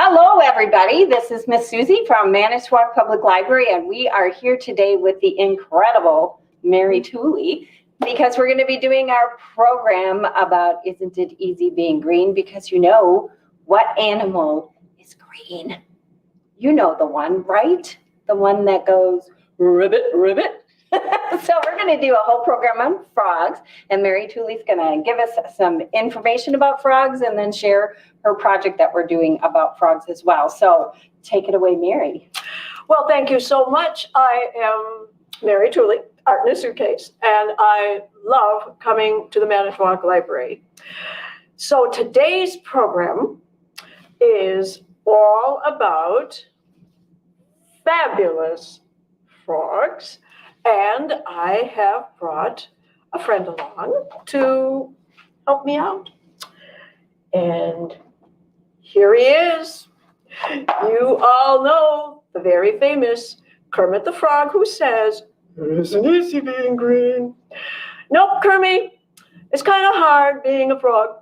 Hello, everybody. This is Miss Susie from Manitowoc Public Library, and we are here today with the incredible Mary Tooley because we're going to be doing our program about Isn't It Easy Being Green? Because you know, what animal is green? You know the one, right? The one that goes ribbit, ribbit. So we're going to do a whole program on frogs, and Mary Tooley's going to give us some information about frogs and then share her project that we're doing about frogs as well. So take it away, Mary. Well, thank you so much. I am Mary Tooley, Art in a Suitcase, and I love coming to the Manitowoc Library. So today's program is all about fabulous frogs. And I have brought a friend along to help me out. And here he is. You all know the very famous Kermit the Frog who says, "It isn't easy being green." Nope, Kermit, it's kind of hard being a frog.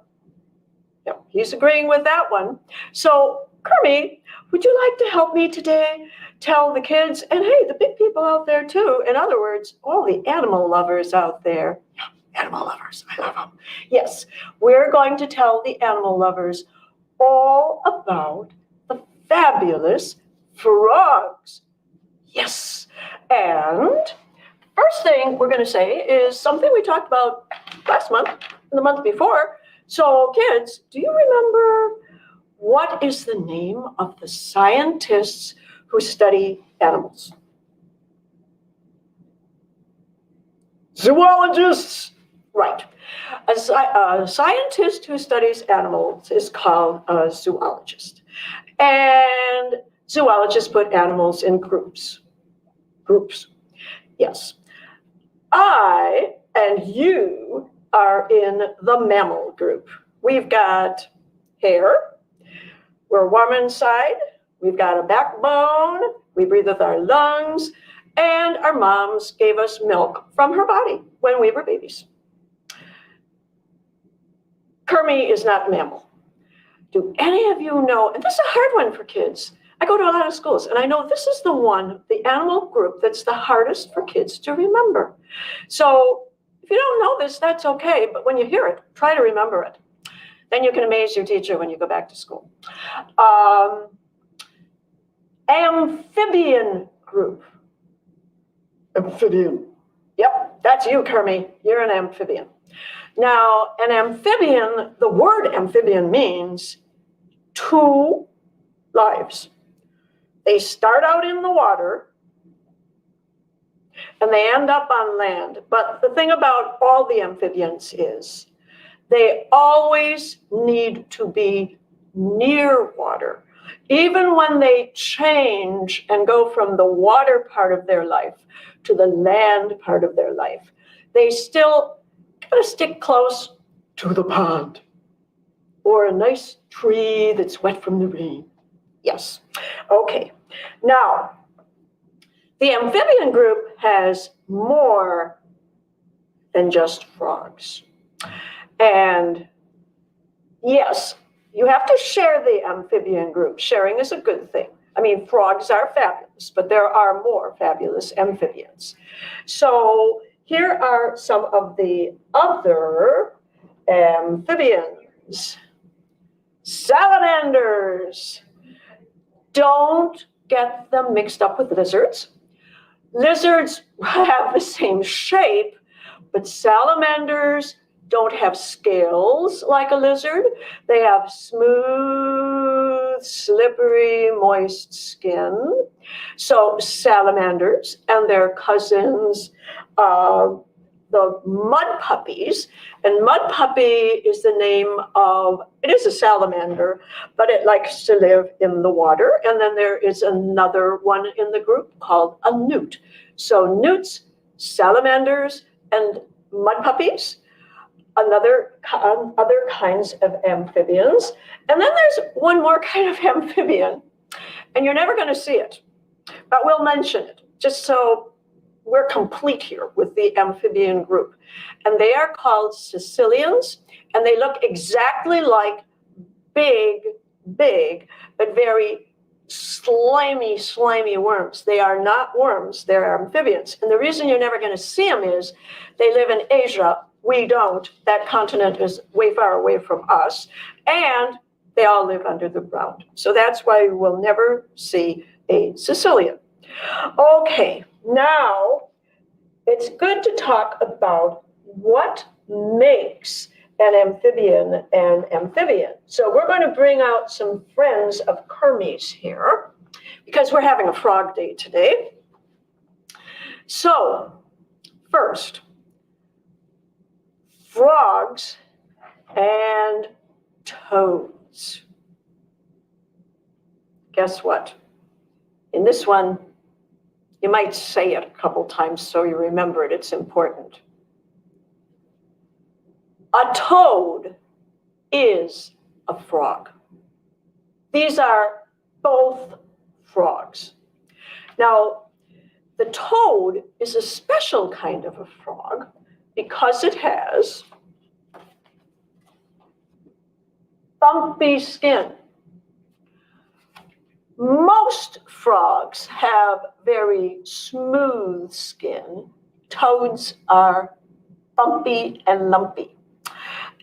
Yep, he's agreeing with that one. So, Kermit, would you like to help me today tell the kids, and hey, the big people out there too, in other words, all the animal lovers out there. Yeah, animal lovers, I love them. Yes, we're going to tell the animal lovers all about the fabulous frogs. Yes, and first thing we're going to say is something we talked about last month and the month before. So kids, do you remember what is the name of the scientists who study animals? Zoologists. Right. A scientist who studies animals is called a zoologist. And zoologists put animals in groups. Groups. Yes. I and you are in the mammal group. We've got hair. We're warm inside. We've got a backbone, we breathe with our lungs, and our moms gave us milk from her body when we were babies. Kermit is not a mammal. Do any of you know, and this is a hard one for kids. I go to a lot of schools, and I know this is the one, the animal group, that's the hardest for kids to remember. So if you don't know this, that's okay, but when you hear it, try to remember it. Then you can amaze your teacher when you go back to school. Amphibian group. Amphibian. Yep, that's you, Kermit. You're an amphibian. Now, an amphibian, the word amphibian means two lives. They start out in the water and they end up on land. But the thing about all the amphibians is they always need to be near water. Even when they change and go from the water part of their life to the land part of their life, they still gotta stick close to the pond or a nice tree that's wet from the rain. Yes. Okay. Now, the amphibian group has more than just frogs. And yes, you have to share the amphibian group. Sharing is a good thing. I mean, frogs are fabulous, but there are more fabulous amphibians. So here are some of the other amphibians. Salamanders. Don't get them mixed up with lizards. Lizards have the same shape, but salamanders don't have scales like a lizard. They have smooth, slippery, moist skin. So salamanders and their cousins, the mud puppies, and mud puppy is the name of, it is a salamander, but it likes to live in the water. And then there is another one in the group called a newt. So newts, salamanders, and mud puppies. Other kinds of amphibians. And then there's one more kind of amphibian, and you're never going to see it, but we'll mention it just so we're complete here with the amphibian group. And they are called Sicilians, and they look exactly like big big, but very slimy worms. They are not worms, they're amphibians. And the reason you're never going to see them is they live in Asia. We don't. That continent is way far away from us. And they all live under the ground. So that's why you will never see a Sicilian. Okay, now it's good to talk about what makes an amphibian an amphibian. So we're going to bring out some friends of Kermit's here because we're having a frog day today. So first, frogs and toads. Guess what? In this one, you might say it a couple times so you remember it. It's important. A toad is a frog. These are both frogs. Now, the toad is a special kind of a frog because it has bumpy skin. Most frogs have very smooth skin. Toads are bumpy and lumpy.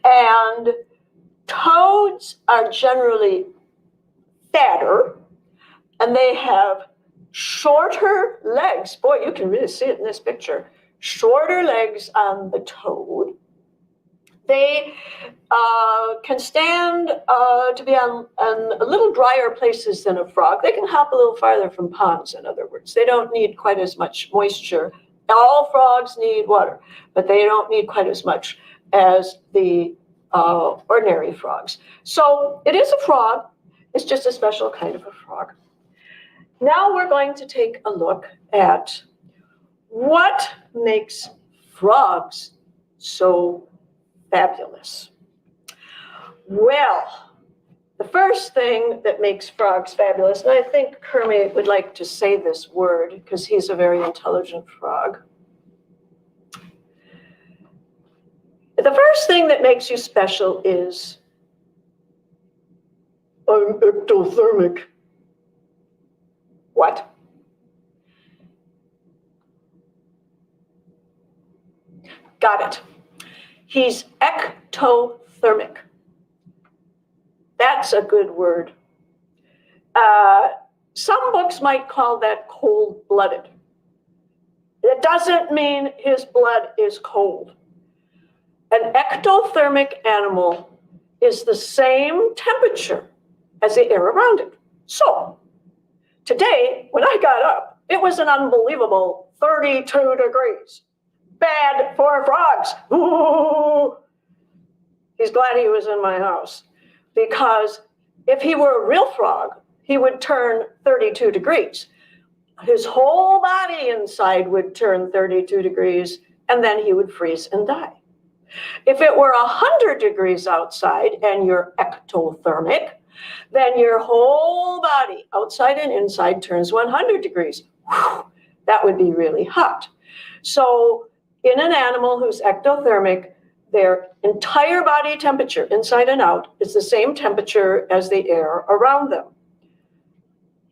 And toads are generally fatter, and they have shorter legs. Boy, you can really see it in this picture. Shorter legs on the toad. They can stand to be on a little drier places than a frog. They can hop a little farther from ponds, in other words. They don't need quite as much moisture. All frogs need water, but they don't need quite as much as the ordinary frogs. So it is a frog. It's just a special kind of a frog. Now we're going to take a look at what makes frogs so fabulous. Well, the first thing that makes frogs fabulous, and I think Kermit would like to say this word because he's a very intelligent frog. The first thing that makes you special is I'm ectothermic. What? Got it. He's ectothermic. That's a good word. Some books might call that cold-blooded. It doesn't mean his blood is cold. An ectothermic animal is the same temperature as the air around it. So, today, when I got up, it was an unbelievable 32 degrees. Bad for frogs. Ooh. He's glad he was in my house because if he were a real frog, he would turn 32 degrees. His whole body inside would turn 32 degrees and then he would freeze and die. If it were 100 degrees outside and you're ectothermic, then your whole body, outside and inside, turns 100 degrees. Whew, that would be really hot. So in an animal who's ectothermic, their entire body temperature, inside and out, is the same temperature as the air around them.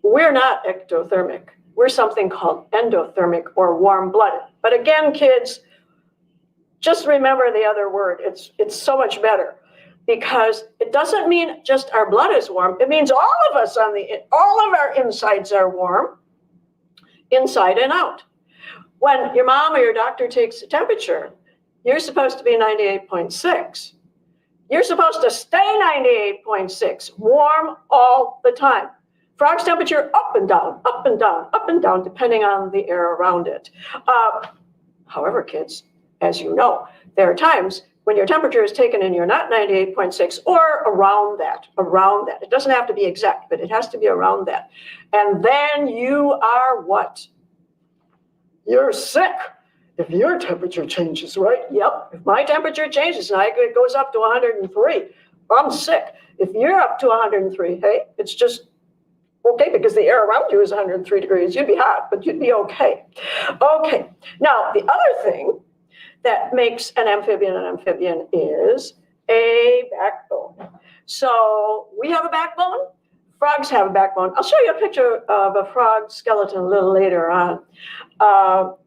We're not ectothermic. We're something called endothermic or warm-blooded. But again, kids, just remember the other word. It's so much better because it doesn't mean just our blood is warm. It means all of us all of our insides are warm, inside and out. When your mom or your doctor takes the temperature, you're supposed to be 98.6. You're supposed to stay 98.6, warm all the time. Frog's temperature up and down, up and down, up and down, depending on the air around it. However, kids, as you know, there are times when your temperature is taken and you're not 98.6 or around that. It doesn't have to be exact, but it has to be around that. And then you are what? You're sick. If your temperature changes, right? Yep. If my temperature changes and it goes up to 103, I'm sick. If you're up to 103, hey, it's just okay because the air around you is 103 degrees. You'd be hot, but you'd be okay. Okay. Now, the other thing that makes an amphibian is a backbone. So we have a backbone. Frogs have a backbone. I'll show you a picture of a frog skeleton a little later on.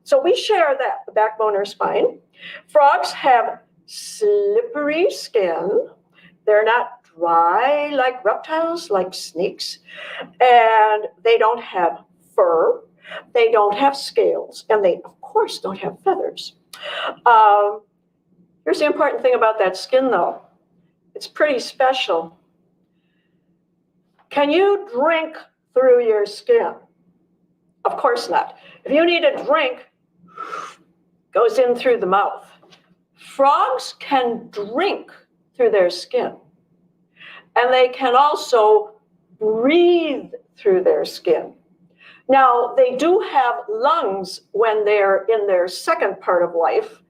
So we share that, the backbone or spine. Frogs have slippery skin. They're not dry like reptiles, like snakes. And they don't have fur. They don't have scales. And they, of course, don't have feathers. Here's the important thing about that skin, though. It's pretty special. Can you drink through your skin? Of course not. If you need a drink, it goes in through the mouth. Frogs can drink through their skin. And they can also breathe through their skin. Now, they do have lungs when they're in their second part of life.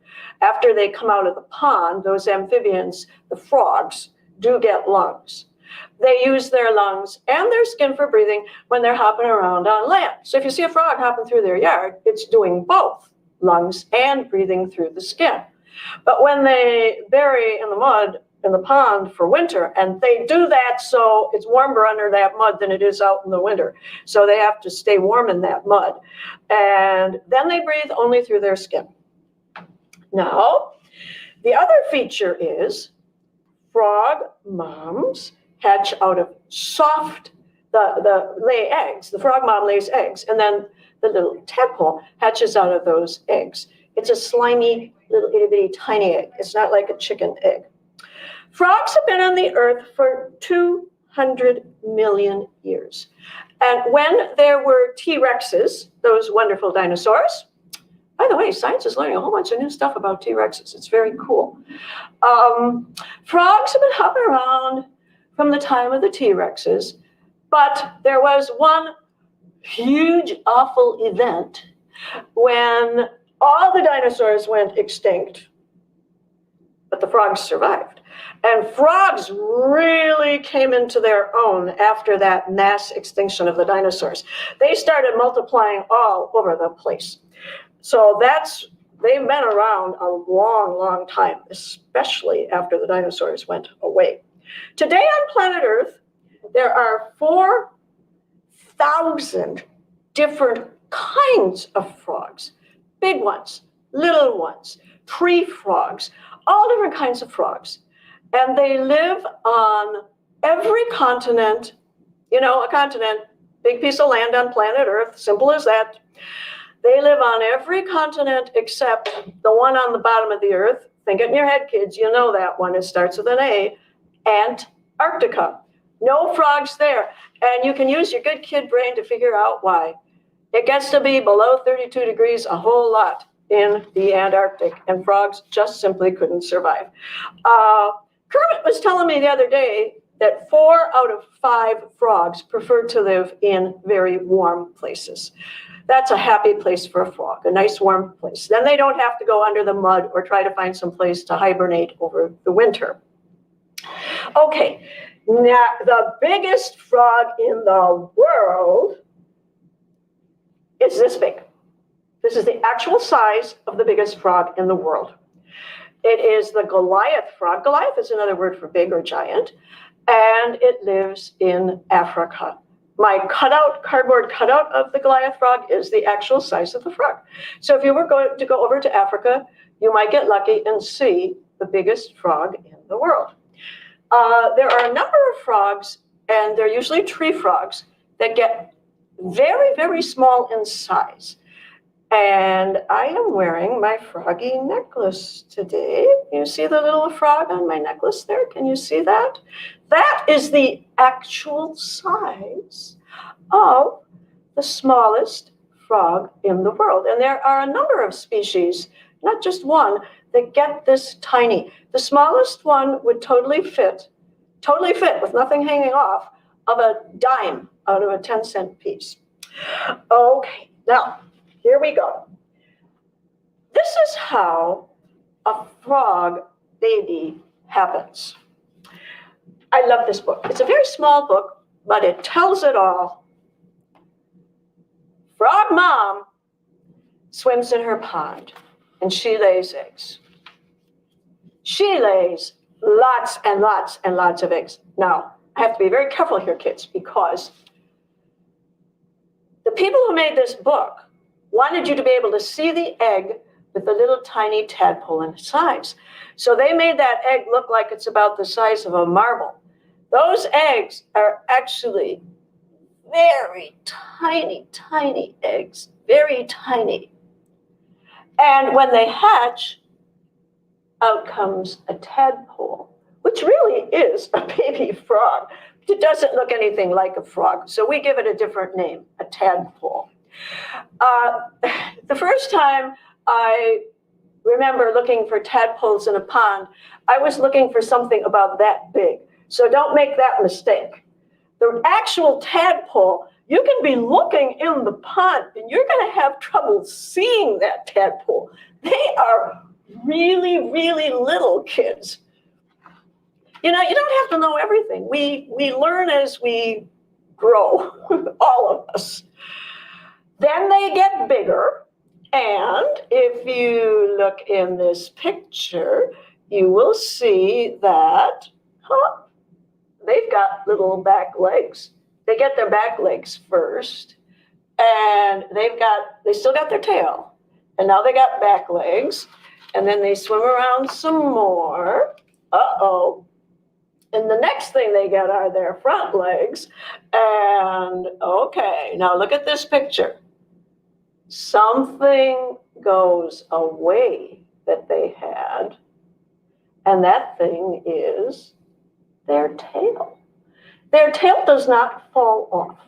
After they come out of the pond, those amphibians, the frogs, do get lungs. They use their lungs and their skin for breathing when they're hopping around on land. So if you see a frog hopping through their yard, it's doing both, lungs and breathing through the skin. But when they bury in the mud in the pond for winter, and they do that so it's warmer under that mud than it is out in the winter. So they have to stay warm in that mud. And then they breathe only through their skin. Now, the other feature is frog moms hatch out of soft, lay eggs. The frog mom lays eggs, and then the little tadpole hatches out of those eggs. It's a slimy, little itty bitty tiny egg. It's not like a chicken egg. Frogs have been on the earth for 200 million years. And when there were T-Rexes, those wonderful dinosaurs, by the way, science is learning a whole bunch of new stuff about T-Rexes. It's very cool. Frogs have been hopping around from the time of the T-Rexes, but there was one huge, awful event when all the dinosaurs went extinct, but the frogs survived. And frogs really came into their own after that mass extinction of the dinosaurs. They started multiplying all over the place. So they've been around a long, long time, especially after the dinosaurs went away. Today on planet Earth, there are 4,000 different kinds of frogs. Big ones, little ones, tree frogs, all different kinds of frogs. And they live on every continent, a continent, big piece of land on planet Earth, simple as that. They live on every continent except the one on the bottom of the earth. Think it in your head, kids. You know that one. It starts with an A. Antarctica. No frogs there. And you can use your good kid brain to figure out why. It gets to be below 32 degrees a whole lot in the Antarctic, and frogs just simply couldn't survive. Kermit was telling me the other day that 4 out of 5 frogs prefer to live in very warm places. That's a happy place for a frog, a nice warm place. Then they don't have to go under the mud or try to find some place to hibernate over the winter. Okay, now the biggest frog in the world is this big. This is the actual size of the biggest frog in the world. It is the Goliath frog. Goliath is another word for big or giant, and it lives in Africa. My cardboard cutout of the Goliath frog is the actual size of the frog. So if you were going to go over to Africa, you might get lucky and see the biggest frog in the world. There are a number of frogs, and they're usually tree frogs, that get very, very small in size. And I am wearing my froggy necklace today. You see the little frog on my necklace there? Can you see that? That is the actual size of the smallest frog in the world. And there are a number of species, not just one, that get this tiny. The smallest one would totally fit with nothing hanging off, of a dime out of a 10-cent piece. Okay, now, here we go. This is how a frog baby happens. I love this book. It's a very small book, but it tells it all. Frog mom swims in her pond, and she lays eggs. She lays lots and lots and lots of eggs. Now, I have to be very careful here, kids, because the people who made this book wanted you to be able to see the egg with the little tiny tadpole in its sides. So they made that egg look like it's about the size of a marble. Those eggs are actually very tiny, tiny eggs, very tiny. And when they hatch, out comes a tadpole, which really is a baby frog. It doesn't look anything like a frog, so we give it a different name, a tadpole. The first time I remember looking for tadpoles in a pond, I was looking for something about that big. So don't make that mistake. The actual tadpole, you can be looking in the pond and you're going to have trouble seeing that tadpole. They are really, really little, kids. You know, you don't have to know everything. We learn as we grow, all of us. Then they get bigger. And if you look in this picture, you will see that, they've got little back legs. They get their back legs first, and they still got their tail. And now they got back legs, and then they swim around some more. And the next thing they get are their front legs. And okay, now look at this picture. Something goes away that they had, and that thing is their tail. Their tail does not fall off.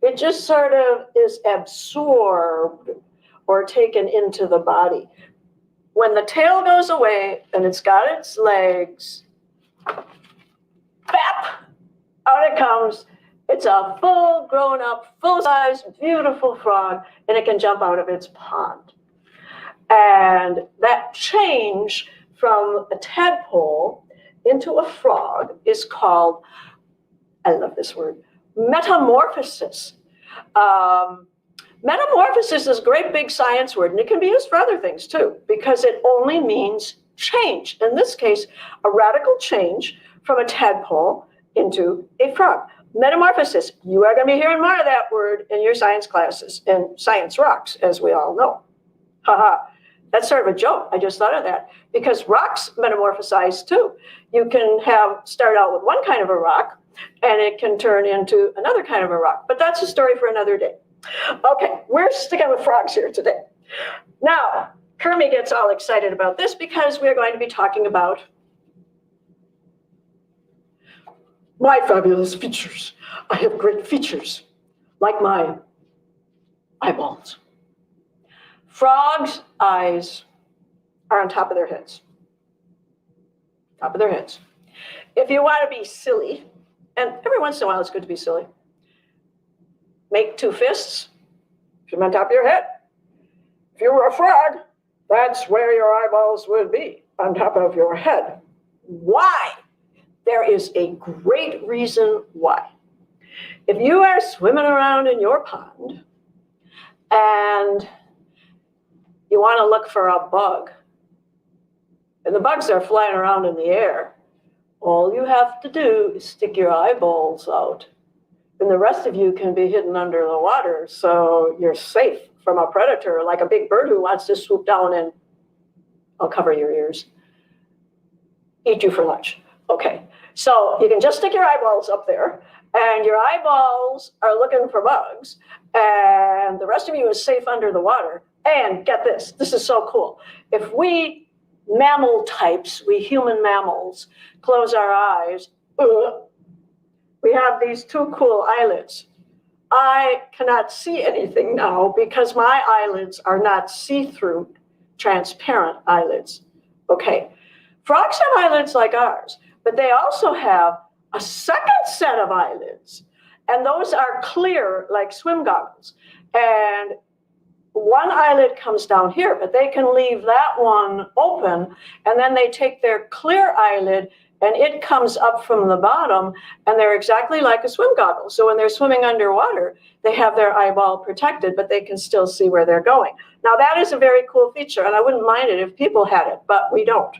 It just sort of is absorbed or taken into the body. When the tail goes away and it's got its legs, bap, out it comes. It's a full grown up, full size, beautiful frog, and it can jump out of its pond. And that change from a tadpole into a frog is called, I love this word, metamorphosis. Metamorphosis is a great big science word, and it can be used for other things too, because it only means change. In this case, a radical change from a tadpole into a frog. Metamorphosis, you are going to be hearing more of that word in your science classes, and science rocks, as we all know. Haha, that's sort of a joke. I just thought of that, because rocks metamorphosize too. You can start out with one kind of a rock, and it can turn into another kind of a rock. But that's a story for another day. Okay, we're sticking with frogs here today. Now, Kermit gets all excited about this because we're going to be talking about my fabulous features. I have great features, like my eyeballs. Frogs' eyes are on top of their heads. Top of their heads. If you want to be silly, and every once in a while it's good to be silly, make two fists, put them on top of your head. If you were a frog, that's where your eyeballs would be, on top of your head. Why? There is a great reason why. If you are swimming around in your pond and you want to look for a bug, and the bugs are flying around in the air, all you have to do is stick your eyeballs out, and the rest of you can be hidden under the water, so you're safe from a predator, like a big bird who wants to swoop down and, I'll cover your ears, eat you for lunch. Okay, so you can just stick your eyeballs up there, and your eyeballs are looking for bugs, and the rest of you is safe under the water. And get this, this is so cool. If we mammal types, we human mammals, close our eyes, we have these two cool eyelids. I cannot see anything now because my eyelids are not see-through, transparent eyelids. Okay, frogs have eyelids like ours, but they also have a second set of eyelids, and those are clear like swim goggles. And one eyelid comes down here, but they can leave that one open, and then they take their clear eyelid and it comes up from the bottom, and they're exactly like a swim goggle. So when they're swimming underwater, they have their eyeball protected, but they can still see where they're going. Now that is a very cool feature, and I wouldn't mind it if people had it, but we don't.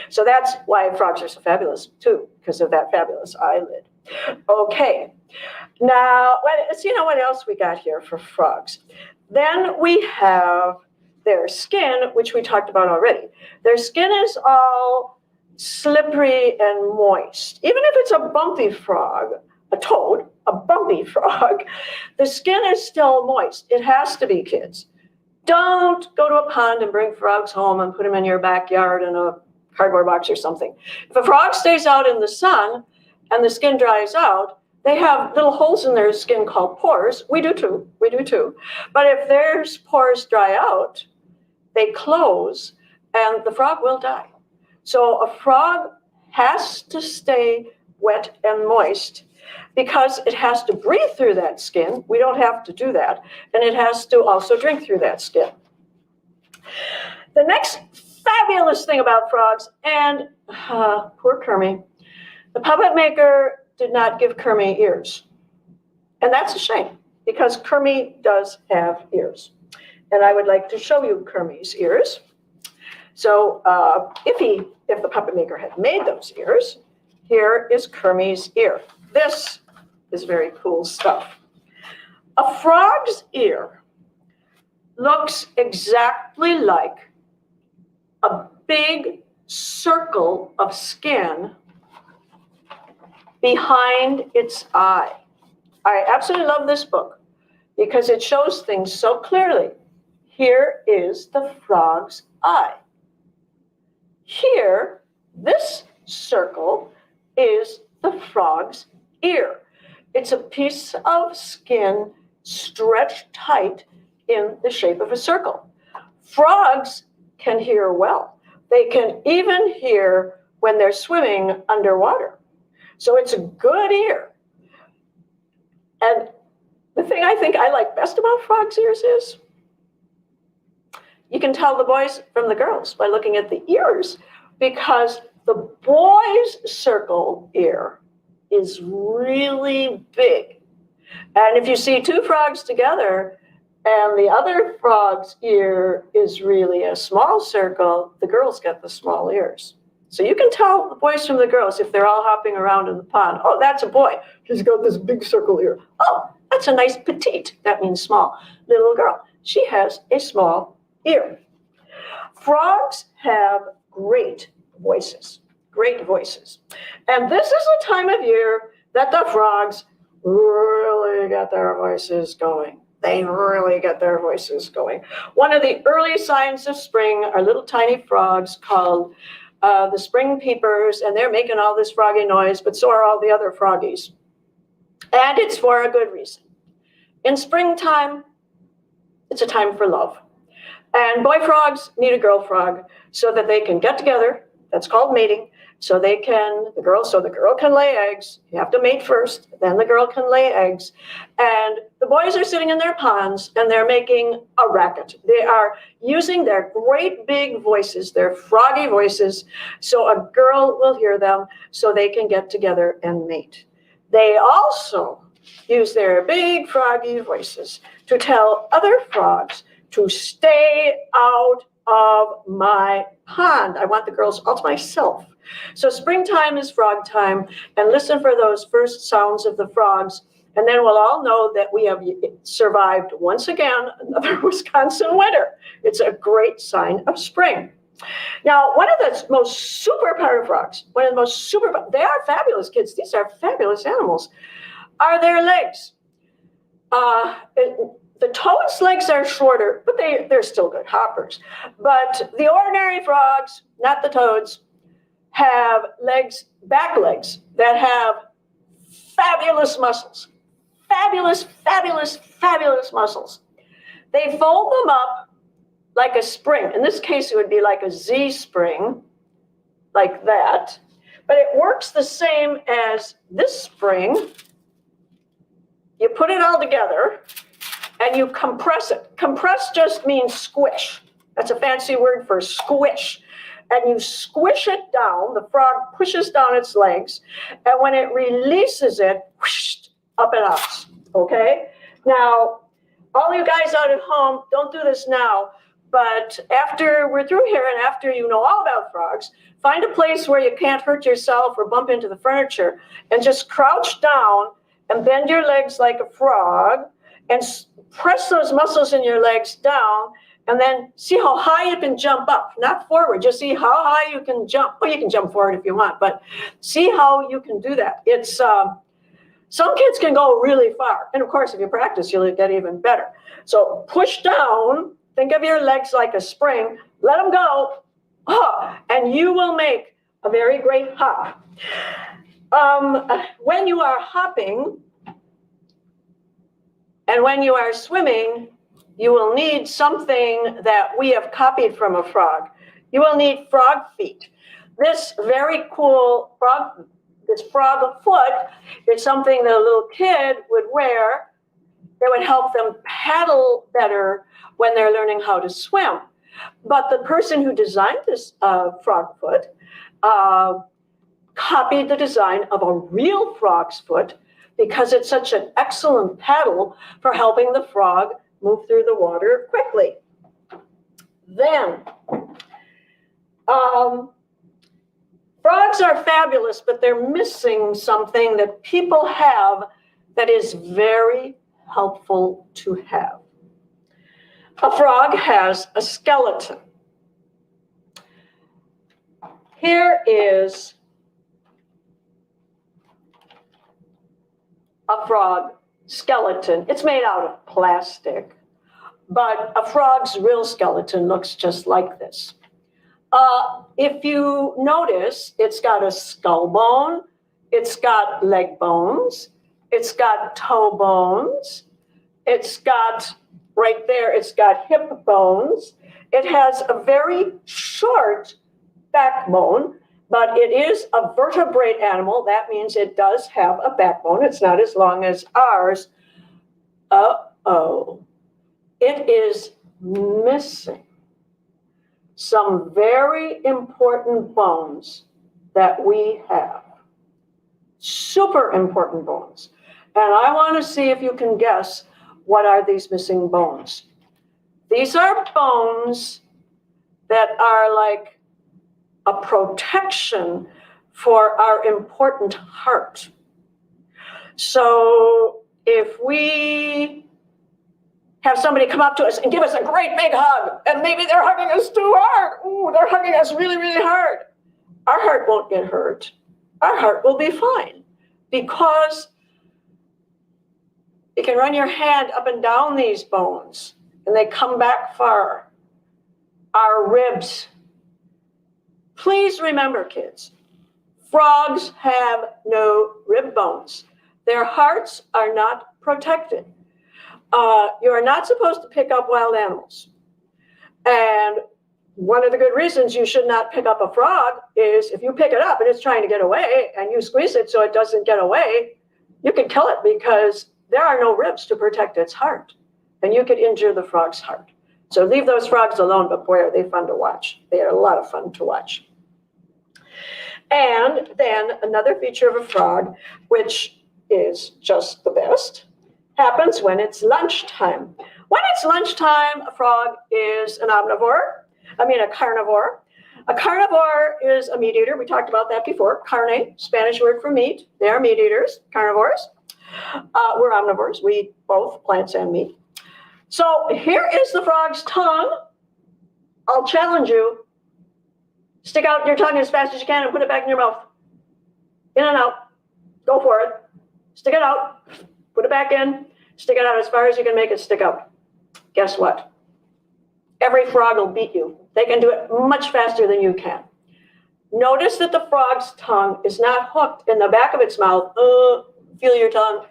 So that's why frogs are so fabulous too, because of that fabulous eyelid. Okay, now let's see what else we got here for frogs. Then we have their skin, which we talked about already. Their skin is all slippery and moist. Even if it's a bumpy frog, a toad, a bumpy frog, the skin is still moist. It has to be, kids. Don't go to a pond and bring frogs home and put them in your backyard in a cardboard box or something. If a frog stays out in the sun and the skin dries out, they have little holes in their skin called pores. We do too. But if their pores dry out, they close and the frog will die. So a frog has to stay wet and moist because it has to breathe through that skin. We don't have to do that. And it has to also drink through that skin. The next fabulous thing about frogs, and poor Kermit, the puppet maker did not give Kermit ears. And that's a shame because Kermit does have ears. And I would like to show you Kermit's ears. So if the puppet maker had made those ears, here is Kermit's ear. This is very cool stuff. A frog's ear looks exactly like a big circle of skin behind its eye. I absolutely love this book because it shows things so clearly. Here is the frog's eye. Here, this circle is the frog's ear. It's a piece of skin stretched tight in the shape of a circle. Frogs can hear well. They can even hear when they're swimming underwater. So it's a good ear. And the thing I think I like best about frogs' ears is you can tell the boys from the girls by looking at the ears, because the boy's circle ear is really big. And if you see two frogs together and the other frog's ear is really a small circle, the girls get the small ears. So you can tell the boys from the girls if they're all hopping around in the pond. Oh, that's a boy. He's got this big circle ear. Oh, that's a nice petite. That means small. Little girl. She has a small ear. Frogs have great voices. Great voices. And this is a time of year that the frogs really get their voices going. They really get their voices going. One of the early signs of spring are little tiny frogs called the spring peepers, and they're making all this froggy noise, but so are all the other froggies. And it's for a good reason. In springtime, it's a time for love. And boy frogs need a girl frog so that they can get together. That's called mating. So the girl can lay eggs. You have to mate first, then the girl can lay eggs. And the boys are sitting in their ponds and they're making a racket. They are using their great big voices, their froggy voices, so a girl will hear them so they can get together and mate. They also use their big froggy voices to tell other frogs to stay out of my pond. I want the girls all to myself. So springtime is frog time, and listen for those first sounds of the frogs, and then we'll all know that we have survived once again another Wisconsin winter. It's a great sign of spring. Now, one of the most super power frogs, they are fabulous, kids. These are fabulous animals, are their legs. The toad's legs are shorter, but they're still good hoppers. But the ordinary frogs, not the toads, have legs, back legs, that have fabulous muscles. Fabulous, fabulous, fabulous muscles. They fold them up like a spring. In this case, it would be like a Z spring, like that. But it works the same as this spring. You put it all together and you compress it. Compress just means squish. That's a fancy word for squish. And you squish it down. The frog pushes down its legs. And when it releases it, whoosh, up it hops. Okay? Now, all you guys out at home, don't do this now. But after we're through here and after you know all about frogs, find a place where you can't hurt yourself or bump into the furniture, and just crouch down and bend your legs like a frog and press those muscles in your legs down, and then see how high you can jump up, not forward, just see how high you can jump. Well, you can jump forward if you want, but see how you can do that. It's some kids can go really far. And of course, if you practice, you'll get even better. So push down, think of your legs like a spring, let them go, and you will make a very great hop. When you are hopping and when you are swimming, you will need something that we have copied from a frog. You will need frog feet. This very cool frog, this frog foot, is something that a little kid would wear that would help them paddle better when they're learning how to swim. But the person who designed this frog foot copied the design of a real frog's foot because it's such an excellent paddle for helping the frog move through the water quickly. Then, frogs are fabulous, but they're missing something that people have that is very helpful to have. A frog has a skeleton. Here is a frog skeleton. It's made out of plastic, but a frog's real skeleton looks just like this. If you notice, it's got a skull bone, it's got leg bones, it's got toe bones, it's got, right there, it's got hip bones. It has a very short backbone, but it is a vertebrate animal. That means it does have a backbone. It's not as long as ours. Uh-oh. It is missing some very important bones that we have. Super important bones. And I want to see if you can guess, what are these missing bones? These are bones that are like a protection for our important heart. So if we have somebody come up to us and give us a great big hug, and maybe they're hugging us too hard. Ooh, they're hugging us really, really hard. Our heart won't get hurt. Our heart will be fine because you can run your hand up and down these bones and they come back far. Our ribs. Please remember, kids, frogs have no rib bones. Their hearts are not protected. You are not supposed to pick up wild animals. And one of the good reasons you should not pick up a frog is if you pick it up and it's trying to get away and you squeeze it so it doesn't get away, you can kill it because there are no ribs to protect its heart. And you could injure the frog's heart. So leave those frogs alone, but boy, are they fun to watch. They are a lot of fun to watch. And then another feature of a frog, which is just the best, happens when it's lunchtime. When it's lunchtime, a frog is a carnivore. A carnivore is a meat eater. We talked about that before. Carne, Spanish word for meat. They are meat eaters, carnivores. We're omnivores. We eat both plants and meat. So here is the frog's tongue. I'll challenge you. Stick out your tongue as fast as you can and put it back in your mouth. In and out. Go for it. Stick it out. Put it back in. Stick it out as far as you can make it stick out. Guess what? Every frog will beat you. They can do it much faster than you can. Notice that the frog's tongue is not hooked in the back of its mouth. Feel your tongue.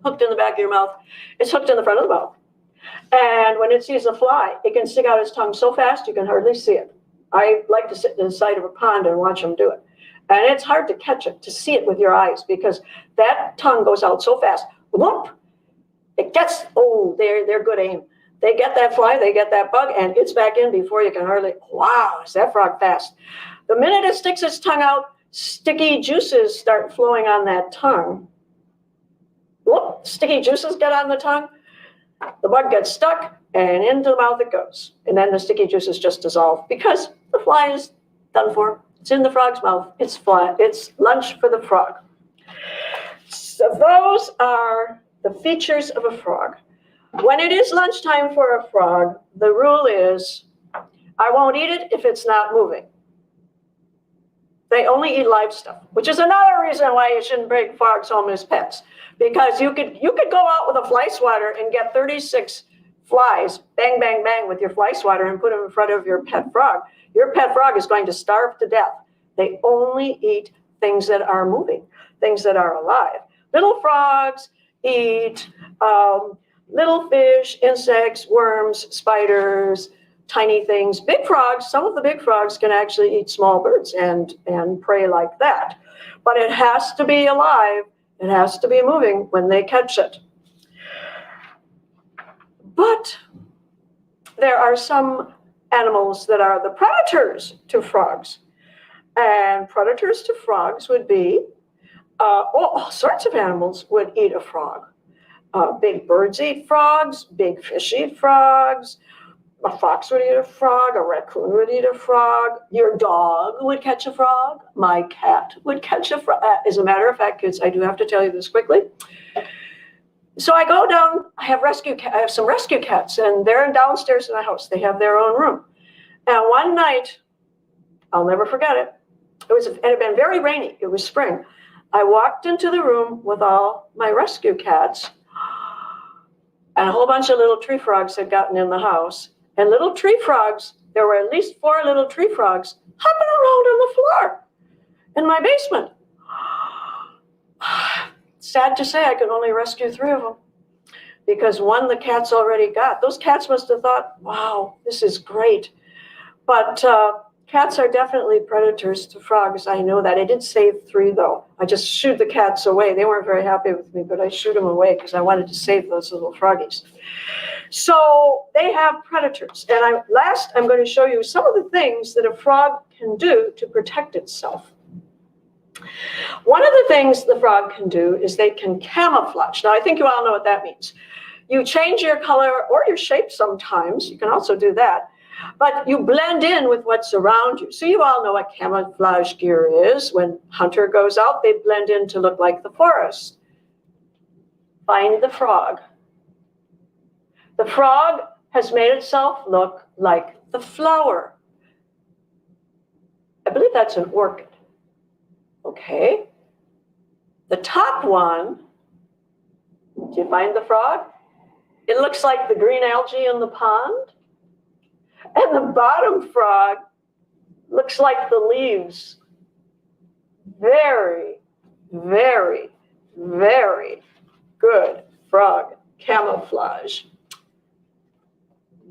Hooked in the back of your mouth. It's hooked in the front of the mouth. And when it sees a fly, it can stick out its tongue so fast you can hardly see it. I like to sit in the side of a pond and watch them do it. And it's hard to catch it, to see it with your eyes, because that tongue goes out so fast. Whoop! It gets, they're good aim. They get that fly, they get that bug, and it's back in before you can hardly, wow, is that frog fast. The minute it sticks its tongue out, sticky juices start flowing on that tongue. Whoop, sticky juices get on the tongue. The bug gets stuck, and into the mouth it goes. And then the sticky juices just dissolve because the fly is done for. It's in the frog's mouth. It's flat. It's lunch for the frog. So those are the features of a frog. When it is lunchtime for a frog, the rule is, I won't eat it if it's not moving. They only eat live stuff, which is another reason why you shouldn't bring frogs home as pets. Because you could go out with a fly swatter and get 36 flies, bang, bang, bang, with your fly swatter and put them in front of your pet frog. Your pet frog is going to starve to death. They only eat things that are moving, things that are alive. Little frogs eat little fish, insects, worms, spiders, tiny things. Big frogs, some of the big frogs can actually eat small birds and prey like that. But it has to be alive. It has to be moving when they catch it. But there are some animals that are the predators to frogs. And predators to frogs would be, all sorts of animals would eat a frog. Big birds eat frogs, big fish eat frogs, a fox would eat a frog, a raccoon would eat a frog, your dog would catch a frog, my cat would catch a frog. As a matter of fact, kids, I do have to tell you this quickly. So I go down, I have some rescue cats, and they're downstairs in the house. They have their own room. And one night, I'll never forget it, it had been very rainy, it was spring. I walked into the room with all my rescue cats, and a whole bunch of little tree frogs had gotten in the house. And little tree frogs, there were at least 4 little tree frogs hopping around on the floor in my basement. Sad to say, I could only rescue 3 of them because one the cats already got. Those cats must have thought, wow, this is great. But cats are definitely predators to frogs. I know that. I did save 3, though. I just shooed the cats away. They weren't very happy with me, but I shoot them away because I wanted to save those little froggies. So they have predators. And I'm going to show you some of the things that a frog can do to protect itself. One of the things the frog can do is they can camouflage. Now, I think you all know what that means. You change your color or your shape sometimes. You can also do that. But you blend in with what's around you. So you all know what camouflage gear is. When hunter goes out, they blend in to look like the forest. Find the frog. The frog has made itself look like the flower. I believe that's an orchid. Okay. The top one, do you find the frog? It looks like the green algae in the pond. And the bottom frog looks like the leaves. Very, very, very good frog camouflage.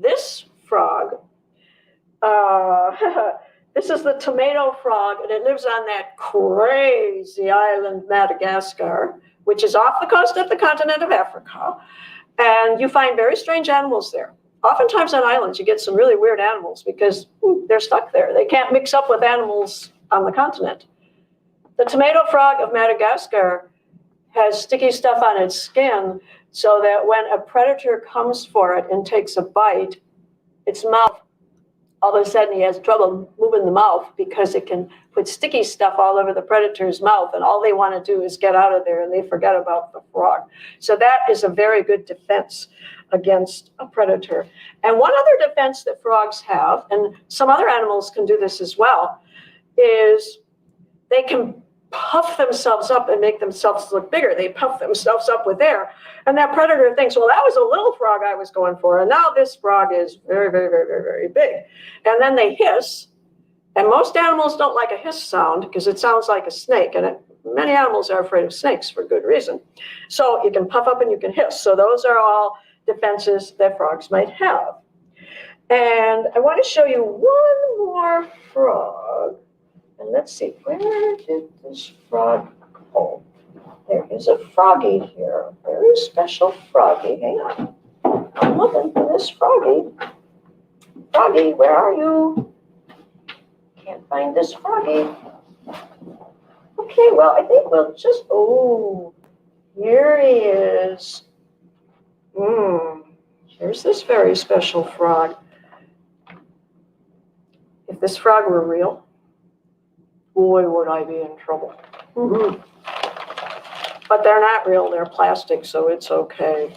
This frog, this is the tomato frog, and it lives on that crazy island, Madagascar, which is off the coast of the continent of Africa. And you find very strange animals there. Oftentimes on islands, you get some really weird animals because they're stuck there. They can't mix up with animals on the continent. The tomato frog of Madagascar has sticky stuff on its skin so that when a predator comes for it and takes a bite, its mouth, all of a sudden he has trouble moving the mouth because it can put sticky stuff all over the predator's mouth, and all they want to do is get out of there and they forget about the frog. So that is a very good defense against a predator. And one other defense that frogs have, and some other animals can do this as well, is they can puff themselves up and make themselves look bigger. They puff themselves up with air. And that predator thinks, well, that was a little frog I was going for. And now this frog is very, very, very, very, very big. And then they hiss. And most animals don't like a hiss sound because it sounds like a snake. And many animals are afraid of snakes for good reason. So you can puff up and you can hiss. So those are all defenses that frogs might have. And I want to show you one more frog. And let's see, where did this frog go? There is a froggy here, a very special froggy. Hang on, I'm looking for this froggy. Froggy, where are you? Can't find this froggy. Okay, well, I think we'll just, oh, here he is. Here's this very special frog. If this frog were real, boy, would I be in trouble. But they're not real, they're plastic, so it's okay.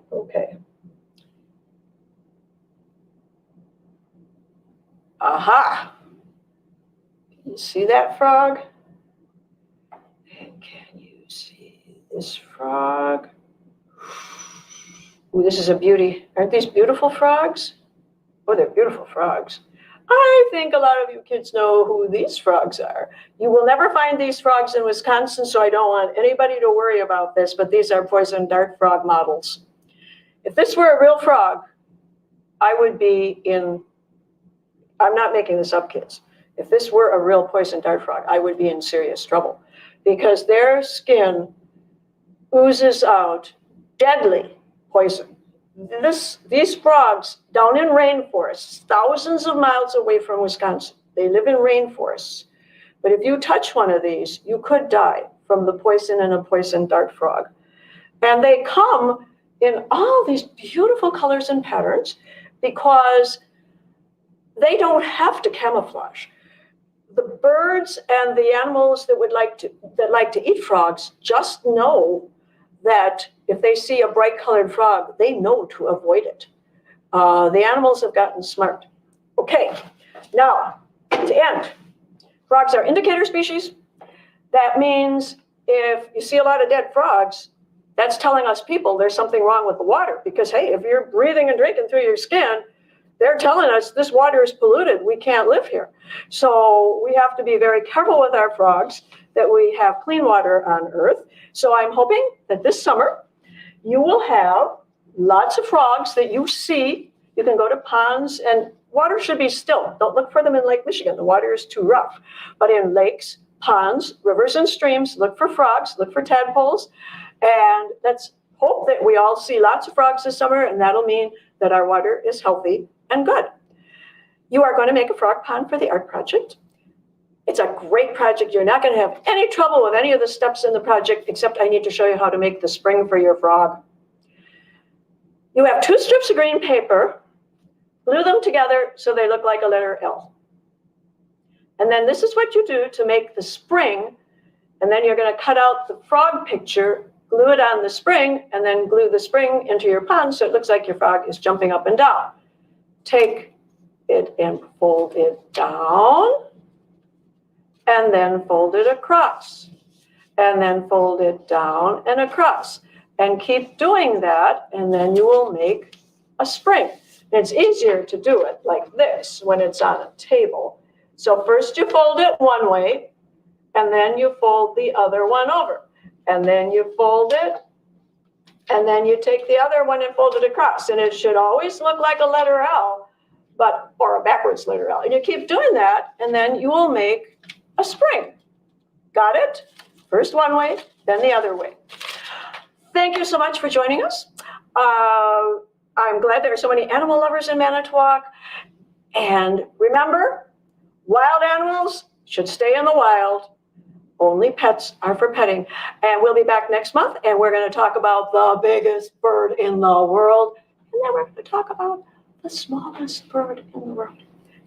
Okay. Aha! Can you see that frog? And can you see this frog? Ooh, this is a beauty. Aren't these beautiful frogs? Oh, they're beautiful frogs. I think a lot of you kids know who these frogs are. You will never find these frogs in Wisconsin, so I don't want anybody to worry about this, but these are poison dart frog models. If this were a real frog, I would be in, I'm not making this up, kids. If this were a real poison dart frog, I would be in serious trouble because their skin oozes out deadly poison. These frogs down in rainforests, thousands of miles away from Wisconsin, they live in rainforests. But if you touch one of these, you could die from the poison in a poison dart frog. And they come in all these beautiful colors and patterns because they don't have to camouflage. The birds and the animals that like to eat frogs just know that if they see a bright colored frog, they know to avoid it. The animals have gotten smart. Okay, now to end. Frogs are indicator species. That means if you see a lot of dead frogs, that's telling us people there's something wrong with the water because, hey, if you're breathing and drinking through your skin, they're telling us this water is polluted. We can't live here. So we have to be very careful with our frogs that we have clean water on Earth. So I'm hoping that this summer you will have lots of frogs that you see. You can go to ponds and water should be still. Don't look for them in Lake Michigan. The water is too rough. But in lakes, ponds, rivers, and streams, look for frogs, look for tadpoles. And let's hope that we all see lots of frogs this summer, and that'll mean that our water is healthy and good. You are going to make a frog pond for the art project. It's a great project. You're not going to have any trouble with any of the steps in the project, except I need to show you how to make the spring for your frog. You have 2 strips of green paper. Glue them together so they look like a letter L. And then this is what you do to make the spring. And then you're going to cut out the frog picture, glue it on the spring, and then glue the spring into your pond so it looks like your frog is jumping up and down. Take it and fold it down, and then fold it across, and then fold it down and across. And keep doing that, and then you will make a spring. And it's easier to do it like this when it's on a table. So first you fold it one way, and then you fold the other one over. And then you fold it, and then you take the other one and fold it across. And it should always look like a letter L, or a backwards letter L. And you keep doing that, and then you will make a spring. Got it? First one way, then the other way. Thank you so much for joining us. I'm glad there are so many animal lovers in Manitowoc. And remember, wild animals should stay in the wild. Only pets are for petting. And we'll be back next month, and we're going to talk about the biggest bird in the world. And then we're going to talk about the smallest bird in the world.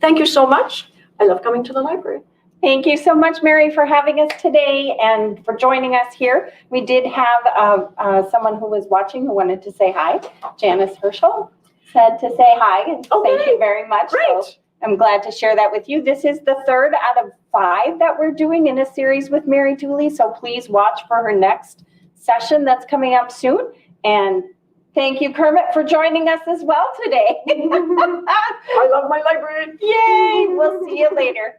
Thank you so much. I love coming to the library. Thank you so much, Mary, for having us today and for joining us here. We did have someone who was watching who wanted to say hi. Janice Herschel said to say hi, and thank you very much. Great. So I'm glad to share that with you. This is the 3rd out of 5 that we're doing in a series with Mary Tooley, so please watch for her next session that's coming up soon. And thank you, Kermit, for joining us as well today. I love my library. Yay! We'll see you later.